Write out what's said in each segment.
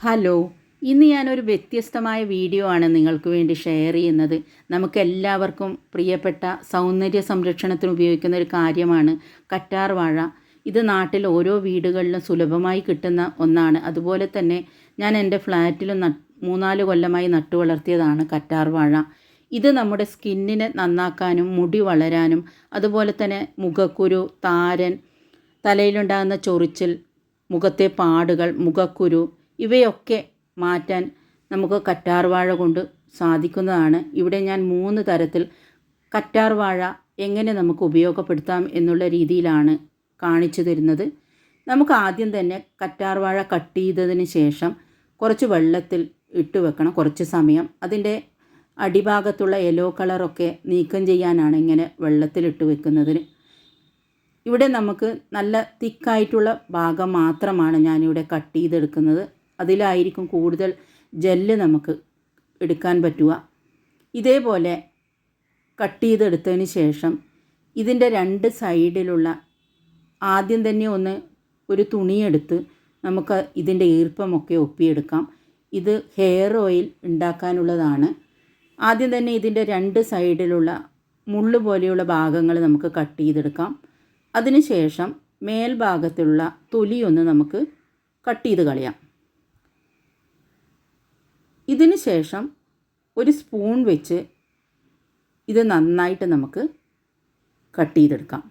Hello, ഇന്ന് ഞാനൊരു വ്യത്യസ്തമായ വീഡിയോ ആണ് നിങ്ങൾക്ക് വേണ്ടി ഷെയർ ചെയ്യുന്നത്. നമുക്കെല്ലാവർക്കും പ്രിയപ്പെട്ട സൗന്ദര്യ സംരക്ഷണത്തിന് ഉപയോഗിക്കുന്ന ഒരു കാര്യമാണ് കറ്റാർ വാഴ. ഇത് നാട്ടിൽ ഓരോ വീടുകളിലും സുലഭമായി കിട്ടുന്ന ഒന്നാണ്. അതുപോലെ തന്നെ ഞാൻ എൻ്റെ ഫ്ലാറ്റിലും 3-4 കൊല്ലമായി നട്ടു വളർത്തിയതാണ് കറ്റാർ വാഴ. ഇത് നമ്മുടെ സ്കിന്നിനെ നന്നാക്കാനും മുടി വളരാനും അതുപോലെ തന്നെ മുഖക്കുരു, താരൻ, തലയിലുണ്ടാകുന്ന ചൊറിച്ചിൽ, മുഖത്തെ പാടുകൾ, മുഖക്കുരു ഇവയൊക്കെ മാറ്റാൻ നമുക്ക് കറ്റാർ വാഴ കൊണ്ട് സാധിക്കുന്നതാണ്. ഇവിടെ ഞാൻ 3 തരത്തിൽ കറ്റാർ വാഴ എങ്ങനെ നമുക്ക് ഉപയോഗപ്പെടുത്താം എന്നുള്ള രീതിയിലാണ് കാണിച്ചു തരുന്നത്. നമുക്ക് ആദ്യം തന്നെ കറ്റാർ വാഴ കട്ട് ചെയ്തതിന് ശേഷം കുറച്ച് വെള്ളത്തിൽ ഇട്ട് വെക്കണം കുറച്ച് സമയം. അതിൻ്റെ അടിഭാഗത്തുള്ള യെല്ലോ കളറൊക്കെ നീക്കം ചെയ്യാനാണ് ഇങ്ങനെ വെള്ളത്തിലിട്ട് വെക്കുന്നതിന്. ഇവിടെ നമുക്ക് നല്ല തിക്കായിട്ടുള്ള ഭാഗം മാത്രമാണ് ഞാനിവിടെ കട്ട് ചെയ്തെടുക്കുന്നത്. അതിലായിരിക്കും കൂടുതൽ ജെല്ല് നമുക്ക് എടുക്കാൻ പറ്റുക. ഇതേപോലെ കട്ട് ചെയ്തെടുത്തതിന് ശേഷം ഇതിൻ്റെ 2 സൈഡിലുള്ള ആദ്യം തന്നെ ഒരു തുണിയെടുത്ത് നമുക്ക് ഇതിൻ്റെ ഈർപ്പമൊക്കെ ഒപ്പിയെടുക്കാം. ഇത് ഹെയർ ഓയിൽ ഉണ്ടാക്കാനുള്ളതാണ്. ആദ്യം തന്നെ ഇതിൻ്റെ 2 സൈഡിലുള്ള മുള്ള് പോലെയുള്ള ഭാഗങ്ങൾ നമുക്ക് കട്ട് ചെയ്തെടുക്കാം. അതിനുശേഷം മേൽഭാഗത്തുള്ള തൊലിയൊന്ന് നമുക്ക് കട്ട് ചെയ്ത് കളയാം. ഇതിന് ശേഷം ഒരു സ്പൂൺ വെച്ച് ഇത് നന്നായിട്ട് നമുക്ക് കട്ട് ചെയ്തെടുക്കാം.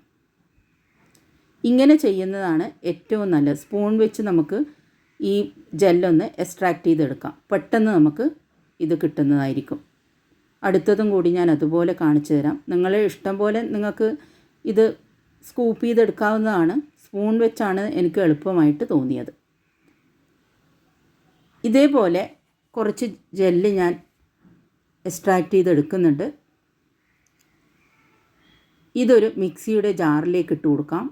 ഇങ്ങനെ ചെയ്യുന്നതാണ് ഏറ്റവും നല്ലത്. സ്പൂൺ വെച്ച് നമുക്ക് ഈ ജെല്ലൊന്ന് എക്സ്ട്രാക്റ്റ് ചെയ്തെടുക്കാം. പെട്ടെന്ന് നമുക്ക് ഇത് കിട്ടുന്നതായിരിക്കും. അടുത്തതും കൂടി ഞാൻ അതുപോലെ കാണിച്ചു തരാം. നിങ്ങളെ ഇഷ്ടം പോലെ നിങ്ങൾക്ക് ഇത് സ്കൂപ്പ് ചെയ്തെടുക്കാവുന്നതാണ്. സ്പൂൺ വെച്ചാണ് എനിക്ക് എളുപ്പമായിട്ട് തോന്നിയത്. ഇതേപോലെ കുറച്ച് ജെല്ല് ഞാൻ എക്സ്ട്രാക്റ്റ് ചെയ്തെടുക്കുന്നുണ്ട്. ഇതൊരു മിക്സിയുടെ ജാറിലേക്ക് ഇട്ട് കൊടുക്കാം.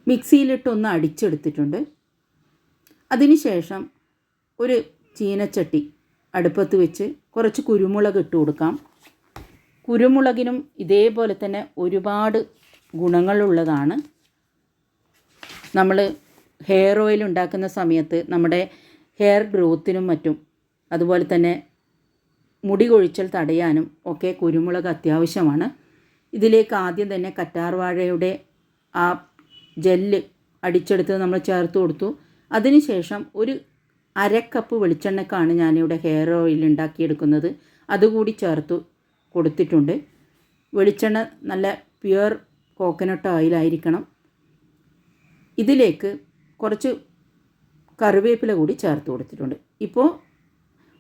മിക്സിയിലിട്ടൊന്ന് അടിച്ചെടുത്തിട്ടുണ്ട്. അതിനുശേഷം ഒരു ചീനച്ചട്ടി അടുപ്പത്ത് വെച്ച് കുറച്ച് കുരുമുളക് ഇട്ട് കൊടുക്കാം. കുരുമുളകിനും ഇതേപോലെ തന്നെ ഒരുപാട് ഗുണങ്ങളുള്ളതാണ്. നമ്മൾ ഹെയർ ഓയിൽ ഉണ്ടാക്കുന്ന സമയത്ത് നമ്മുടെ ഹെയർ ഗ്രോത്തിനും മറ്റും അതുപോലെ തന്നെ മുടി കൊഴിച്ചൽ തടയാനും ഒക്കെ കുരുമുളക് അത്യാവശ്യമാണ്. ഇതിലേക്ക് ആദ്യം തന്നെ കറ്റാർ വാഴയുടെ ആ ജെല്ല് അടിച്ചെടുത്ത് നമ്മൾ ചേർത്ത് കൊടുത്തു. അതിനുശേഷം ഒരു 1/2 കപ്പ് വെളിച്ചെണ്ണക്കാണ് ഞാനിവിടെ ഹെയർ ഓയിൽ ഉണ്ടാക്കിയെടുക്കുന്നത്. അതുകൂടി ചേർത്ത് കൊടുത്തിട്ടുണ്ട്. വെളിച്ചെണ്ണ നല്ല പ്യുവർ കോക്കനട്ട് ഓയിലായിരിക്കണം. ഇതിലേക്ക് കുറച്ച് കറിവേപ്പില കൂടി ചേർത്ത് കൊടുത്തിട്ടുണ്ട്. ഇപ്പോൾ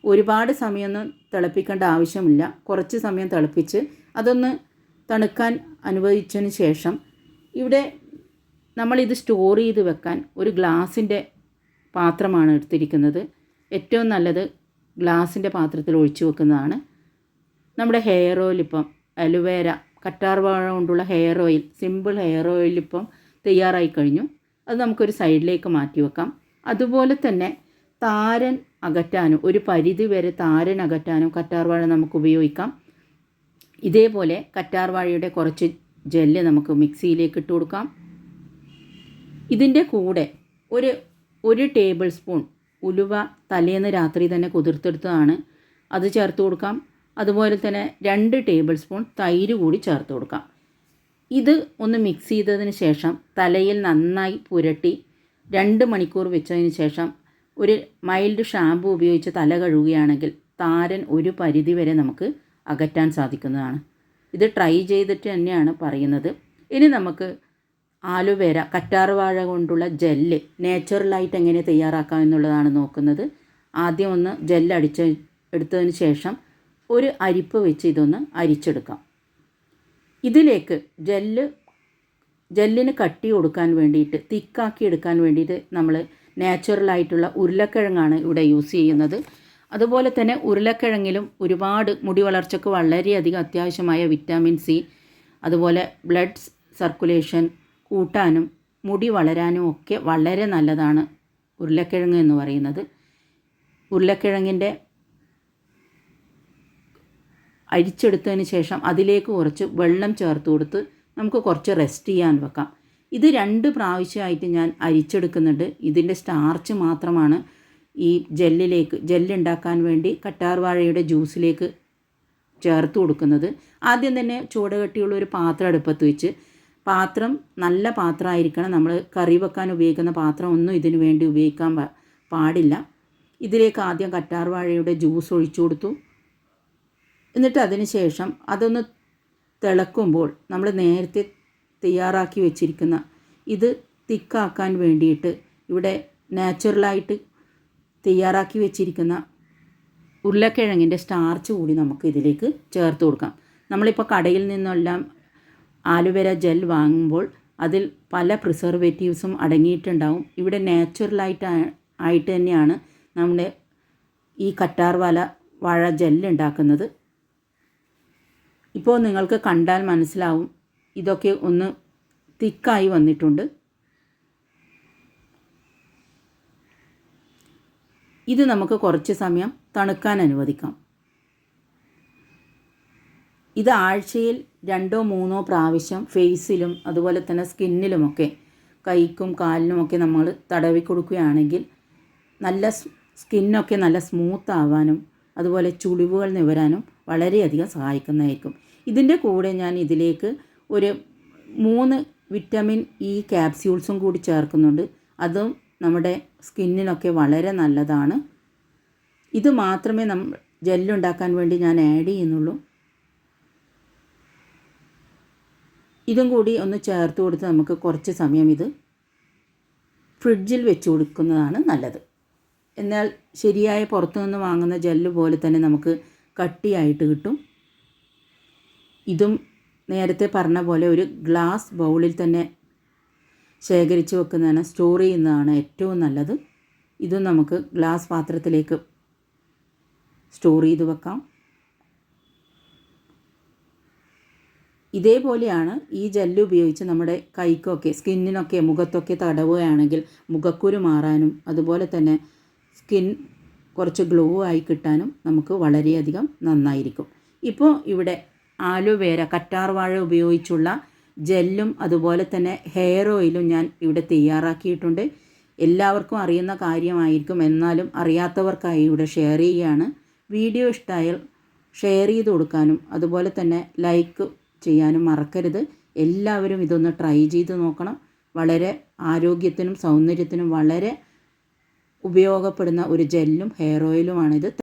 ഒരുപാട് സമയമൊന്നും തിളപ്പിക്കേണ്ട ആവശ്യമില്ല. കുറച്ച് സമയം തിളപ്പിച്ച് അതൊന്ന് തണുക്കാൻ അനുവദിച്ചതിന് ശേഷം ഇവിടെ നമ്മളിത് സ്റ്റോർ ചെയ്ത് വെക്കാൻ ഒരു ഗ്ലാസിൻ്റെ പാത്രമാണ് എടുത്തിരിക്കുന്നത്. ഏറ്റവും നല്ലത് ഗ്ലാസിൻ്റെ പാത്രത്തിൽ ഒഴിച്ചു വെക്കുന്നതാണ്. നമ്മുടെ ഹെയർ ഓയിൽ ഇപ്പം അലോവേര കറ്റാർ വാഴ കൊണ്ടുള്ള hair oil, simple hair oil ഇപ്പം തയ്യാറായി കഴിഞ്ഞു. അത് നമുക്കൊരു സൈഡിലേക്ക് മാറ്റി വെക്കാം. അതുപോലെ തന്നെ താരൻ അകറ്റാനും ഒരു പരിധി വരെ താരൻ അകറ്റാനും കറ്റാർ വാഴ നമുക്ക് ഉപയോഗിക്കാം. ഇതേപോലെ കറ്റാർ വാഴയുടെ കുറച്ച് ജെല്ല് നമുക്ക് മിക്സിയിലേക്ക് ഇട്ട് കൊടുക്കാം. ഇതിൻ്റെ കൂടെ ഒരു ടേബിൾ സ്പൂൺ ഉലുവ തലേന്ന് രാത്രി തന്നെ കുതിർത്തെടുത്തതാണ്, അത് ചേർത്ത് കൊടുക്കാം. അതുപോലെ തന്നെ 2 ടേബിൾ സ്പൂൺ തൈര് കൂടി ചേർത്ത് കൊടുക്കാം. ഇത് ഒന്ന് മിക്സ് ചെയ്തതിന് ശേഷം തലയിൽ നന്നായി പുരട്ടി 2 മണിക്കൂർ വെച്ചതിന് ശേഷം ഒരു മൈൽഡ് ഷാമ്പു ഉപയോഗിച്ച് തല കഴുകുകയാണെങ്കിൽ താരൻ ഒരു പരിധി വരെ നമുക്ക് അകറ്റാൻ സാധിക്കുന്നതാണ്. ഇത് ട്രൈ ചെയ്തിട്ട് തന്നെയാണ് പറയുന്നത്. ഇനി നമുക്ക് ആലോവേര കറ്റാർ വാഴ കൊണ്ടുള്ള ജെല്ല് നാച്ചുറലായിട്ട് എങ്ങനെ തയ്യാറാക്കാം എന്നുള്ളതാണ് നോക്കുന്നത്. ആദ്യം ഒന്ന് ജെല്ല് എടുത്തതിന് ശേഷം ഒരു അരിപ്പ് വെച്ച് ഇതൊന്ന് അരിച്ചെടുക്കാം. ഇതിലേക്ക് ജെല്ലിന് കട്ടി കൊടുക്കാൻ വേണ്ടിയിട്ട് തിക്കാക്കി എടുക്കാൻ വേണ്ടിയിട്ട് നമ്മൾ നാച്ചുറലായിട്ടുള്ള ഉരുളക്കിഴങ്ങാണ് ഇവിടെ യൂസ് ചെയ്യുന്നത്. അതുപോലെ തന്നെ ഉരുളക്കിഴങ്ങിലും ഒരുപാട് മുടി വളർച്ചയ്ക്ക് വളരെയധികം അത്യാവശ്യമായ വിറ്റാമിൻ സി, അതുപോലെ ബ്ലഡ് സർക്കുലേഷൻ കൂട്ടാനും മുടി വളരാനും ഒക്കെ വളരെ നല്ലതാണ് ഉരുളക്കിഴങ്ങ് എന്ന് പറയുന്നത്. ഉരുളക്കിഴങ്ങിൻ്റെ അരിച്ചെടുത്തതിന് ശേഷം അതിലേക്ക് കുറച്ച് വെള്ളം ചേർത്ത് കൊടുത്ത് നമുക്ക് കുറച്ച് റെസ്റ്റ് ചെയ്യാൻ വെക്കാം. ഇത് 2 പ്രാവശ്യമായിട്ട് ഞാൻ അരിച്ചെടുക്കുന്നുണ്ട്. ഇതിൻ്റെ സ്റ്റാർച്ച് മാത്രമാണ് ഈ ജെല്ലുണ്ടാക്കാൻ വേണ്ടി കറ്റാർവാഴയുടെ ജ്യൂസിലേക്ക് ചേർത്ത് കൊടുക്കുന്നത്. ആദ്യം തന്നെ ചൂടുകട്ടിയുള്ള ഒരു പാത്രം അടുപ്പത്ത് വെച്ച്, പാത്രം നല്ല പാത്രമായിരിക്കണം. നമ്മൾ കറി വെക്കാൻ ഉപയോഗിക്കുന്ന പാത്രം ഒന്നും ഇതിനു വേണ്ടി ഉപയോഗിക്കാൻ പാടില്ല. ഇതിലേക്ക് ആദ്യം കറ്റാർവാഴയുടെ ജ്യൂസ് ഒഴിച്ചു കൊടുത്തു. എന്നിട്ട് അതിന് ശേഷം അതൊന്ന് തിളക്കുമ്പോൾ നമ്മൾ നേരത്തെ തയ്യാറാക്കി വെച്ചിരിക്കുന്ന ഇത് തിക്കാക്കാൻ വേണ്ടിയിട്ട് ഇവിടെ നാച്ചുറലായിട്ട് തയ്യാറാക്കി വെച്ചിരിക്കുന്ന ഉരുളക്കിഴങ്ങിൻ്റെ സ്റ്റാർച്ച് കൂടി നമുക്ക് ഇതിലേക്ക് ചേർത്ത് കൊടുക്കാം. നമ്മളിപ്പോൾ കടയിൽ നിന്നെല്ലാം ആലുവേര ജെൽ വാങ്ങുമ്പോൾ അതിൽ പല പ്രിസർവേറ്റീവ്സും അടങ്ങിയിട്ടുണ്ടാവും. ഇവിടെ ആയിട്ട് തന്നെയാണ് നമ്മുടെ ഈ വാഴ ജെല്ലുണ്ടാക്കുന്നത്. ഇപ്പോൾ നിങ്ങൾക്ക് കണ്ടാൽ മനസ്സിലാവും ഇതൊക്കെ ഒന്ന് തിക്കായി വന്നിട്ടുണ്ട്. ഇത് നമുക്ക് കുറച്ച് സമയം തണുക്കാൻ അനുവദിക്കാം. ഇത് ആഴ്ചയിൽ 2-3 പ്രാവശ്യം ഫേസിലും അതുപോലെ തന്നെ സ്കിന്നിലുമൊക്കെ കൈക്കും കാലിനുമൊക്കെ നമ്മൾ തടവി കൊടുക്കുകയാണെങ്കിൽ നല്ല സ്കിന്നൊക്കെ നല്ല സ്മൂത്ത് ആവാനും അതുപോലെ ചുളിവുകൾ നിവരാനും വളരെയധികം സഹായിക്കുന്നതായിരിക്കും. ഇതിൻ്റെ കൂടെ ഞാൻ ഇതിലേക്ക് ഒരു 3 വിറ്റമിൻ ഇ ക്യാപ്സ്യൂൾസും കൂടി ചേർക്കുന്നുണ്ട്. അതും നമ്മുടെ സ്കിന്നിനൊക്കെ വളരെ നല്ലതാണ്. ഇത് മാത്രമേ ജെല്ലുണ്ടാക്കാൻ വേണ്ടി ഞാൻ ആഡ് ചെയ്യുന്നുള്ളൂ. ഇതും കൂടി ഒന്ന് ചേർത്ത് കൊടുത്ത് നമുക്ക് കുറച്ച് സമയം ഇത് ഫ്രിഡ്ജിൽ വെച്ച് കൊടുക്കുന്നതാണ് നല്ലത്. എന്നാൽ ശരിയായ പുറത്തുനിന്ന് വാങ്ങുന്ന ജെല്ല് പോലെ തന്നെ നമുക്ക് കട്ടിയായിട്ട് കിട്ടും. ഇതും നേരത്തെ പറഞ്ഞ പോലെ ഒരു ഗ്ലാസ് ബൗളിൽ തന്നെ ശേഖരിച്ച് വെക്കുന്നതാണ്, സ്റ്റോർ ചെയ്യുന്നതാണ് ഏറ്റവും നല്ലത്. ഇതും നമുക്ക് ഗ്ലാസ് പാത്രത്തിലേക്ക് സ്റ്റോർ ചെയ്ത് വെക്കാം. ഇതേപോലെയാണ് ഈ ജെല്ല് ഉപയോഗിച്ച് നമ്മുടെ കൈക്കൊക്കെ സ്കിന്നിനൊക്കെ മുഖത്തൊക്കെ തടവുകയാണെങ്കിൽ മുഖക്കുരു മാറാനും അതുപോലെ തന്നെ സ്കിൻ കുറച്ച് ഗ്ലോ ആയി കിട്ടാനും നമുക്ക് വളരെയധികം നന്നായിരിക്കും. ഇപ്പോൾ ഇവിടെ ആലുവേര കറ്റാർവാഴ ഉപയോഗിച്ചുള്ള ജെല്ലും അതുപോലെ തന്നെ ഹെയർ ഓയിലും ഞാൻ ഇവിടെ തയ്യാറാക്കിയിട്ടുണ്ട്. എല്ലാവർക്കും അറിയുന്ന കാര്യമായിരിക്കും, എന്നാലും അറിയാത്തവർക്കായി ഇവിടെ ഷെയർ ചെയ്യുകയാണ്. വീഡിയോ ഇഷ്ടമായാൽ ഷെയർ ചെയ്ത് കൊടുക്കാനും അതുപോലെ തന്നെ ലൈക്ക് ചെയ്യാനും മറക്കരുത്. എല്ലാവരും ഇതൊന്ന് ട്രൈ ചെയ്ത് നോക്കണം. വളരെ ആരോഗ്യത്തിനും സൗന്ദര്യത്തിനും വളരെ ഉപയോഗപ്പെടുന്ന ഒരു ജെല്ലും ഹെയർ ഓയിലുമാണിത്.